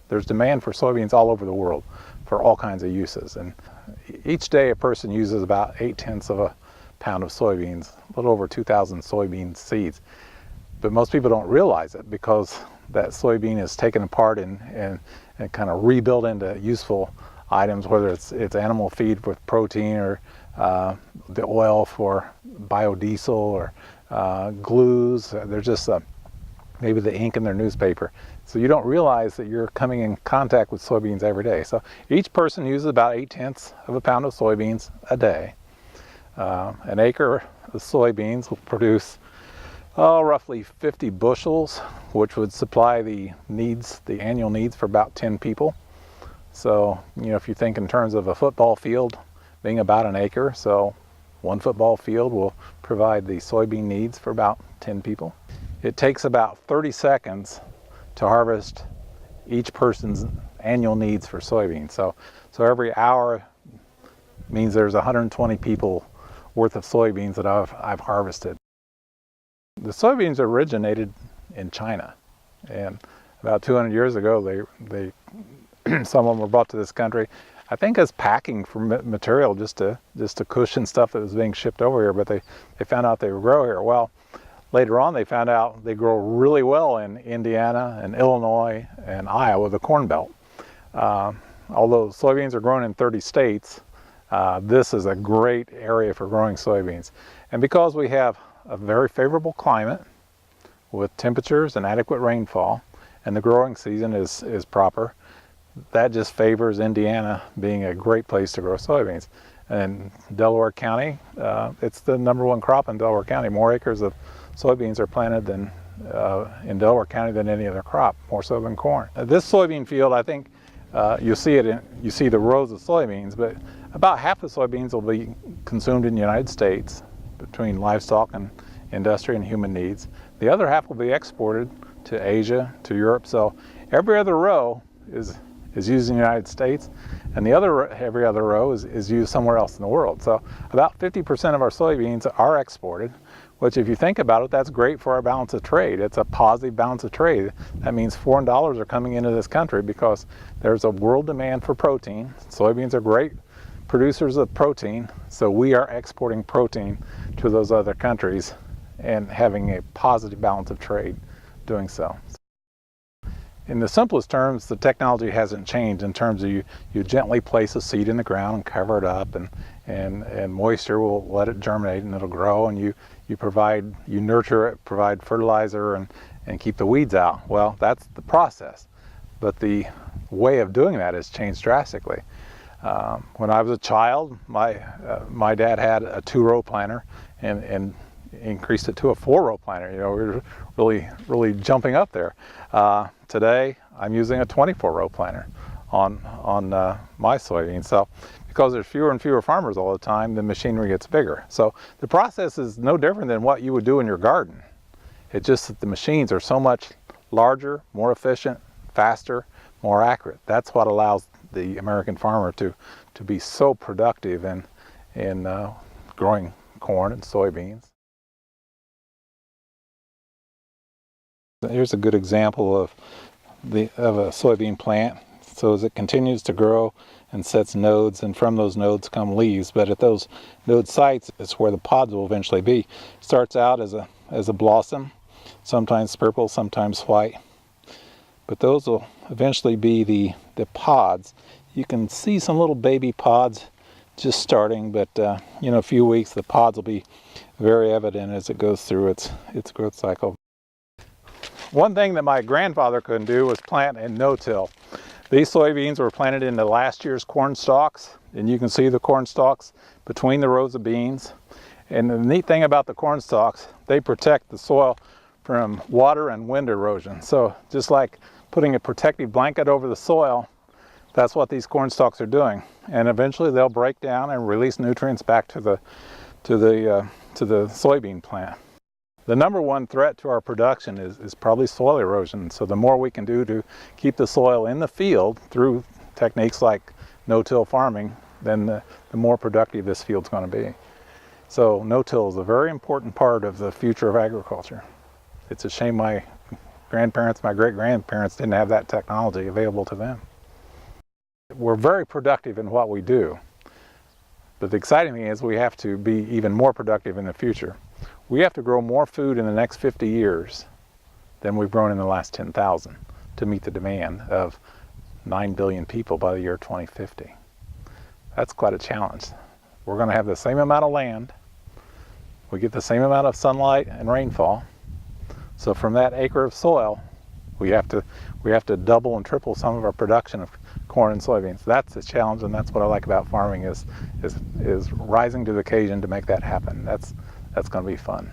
there's demand for soybeans all over the world for all kinds of uses. And each day a person uses about 8/10 of a pound of soybeans, a little over 2,000 soybean seeds. But most people don't realize it because that soybean is taken apart and kind of rebuilt into useful items, whether it's animal feed with protein or the oil for biodiesel or glues. There's just maybe the ink in their newspaper. So you don't realize that you're coming in contact with soybeans every day. So each person uses about 8/10 of a pound of soybeans a day. An acre of soybeans will produce roughly 50 bushels, which would supply the annual needs for about 10 people. So, if you think in terms of a football field being about an acre, so one football field will provide the soybean needs for about 10 people. It takes about 30 seconds to harvest each person's annual needs for soybeans. So every hour means there's 120 people worth of soybeans that I've harvested. The soybeans originated in China, and about 200 years ago they some of them were brought to this country, I think as packing for material, just to cushion stuff that was being shipped over here, but they found out they would grow here. Well, later on they found out they grow really well in Indiana and Illinois and Iowa, the Corn Belt. Although soybeans are grown in 30 states, this is a great area for growing soybeans. And because we have a very favorable climate with temperatures and adequate rainfall, and the growing season is proper, that just favors Indiana being a great place to grow soybeans. And Delaware County, it's the #1 crop in Delaware County. More acres of soybeans are planted in Delaware County than any other crop, more so than corn. This soybean field, I think you see the rows of soybeans, but about half the soybeans will be consumed in the United States between livestock and industry and human needs. The other half will be exported to Asia, to Europe. So every other row is used in the United States, and every other row is used somewhere else in the world. So about 50% of our soybeans are exported, which if you think about it, that's great for our balance of trade. It's a positive balance of trade. That means foreign dollars are coming into this country because there's a world demand for protein. Soybeans are great producers of protein, so we are exporting protein to those other countries and having a positive balance of trade doing so. In the simplest terms, the technology hasn't changed in terms of you gently place a seed in the ground and cover it up, and moisture will let it germinate and it'll grow, and you nurture it, provide fertilizer, and keep the weeds out. Well, that's the process, but the way of doing that has changed drastically. When I was a child, my dad had a 2-row planter and increased it to a 4-row planter. We were really jumping up there. Today, I'm using a 24-row planter on my soybeans. So, because there's fewer and fewer farmers all the time, the machinery gets bigger. So the process is no different than what you would do in your garden. It's just that the machines are so much larger, more efficient, faster, more accurate. That's what allows the American farmer to be so productive in growing corn and soybeans. Here's a good example of a soybean plant. So as it continues to grow and sets nodes, and from those nodes come leaves, but at those node sites is where the pods will eventually be. Starts out as a blossom, sometimes purple, sometimes white, but those will eventually be the pods. You can see some little baby pods just starting, but in a few weeks the pods will be very evident as it goes through its growth cycle. One thing that my grandfather couldn't do was plant in no-till. These soybeans were planted into last year's corn stalks, and you can see the corn stalks between the rows of beans. And the neat thing about the corn stalks, they protect the soil from water and wind erosion. So just like putting a protective blanket over the soil, that's what these corn stalks are doing. And eventually they'll break down and release nutrients back to the soybean plant. The #1 threat to our production is probably soil erosion. So the more we can do to keep the soil in the field through techniques like no-till farming, then the more productive this field's going to be. So no-till is a very important part of the future of agriculture. It's a shame my grandparents, my great-grandparents didn't have that technology available to them. We're very productive in what we do, but the exciting thing is we have to be even more productive in the future. We have to grow more food in the next 50 years than we've grown in the last 10,000 to meet the demand of 9 billion people by the year 2050. That's quite a challenge. We're going to have the same amount of land, we get the same amount of sunlight and rainfall, so from that acre of soil we have to double and triple some of our production of corn and soybeans. That's the challenge, and that's what I like about farming is rising to the occasion to make that happen. That's going to be fun.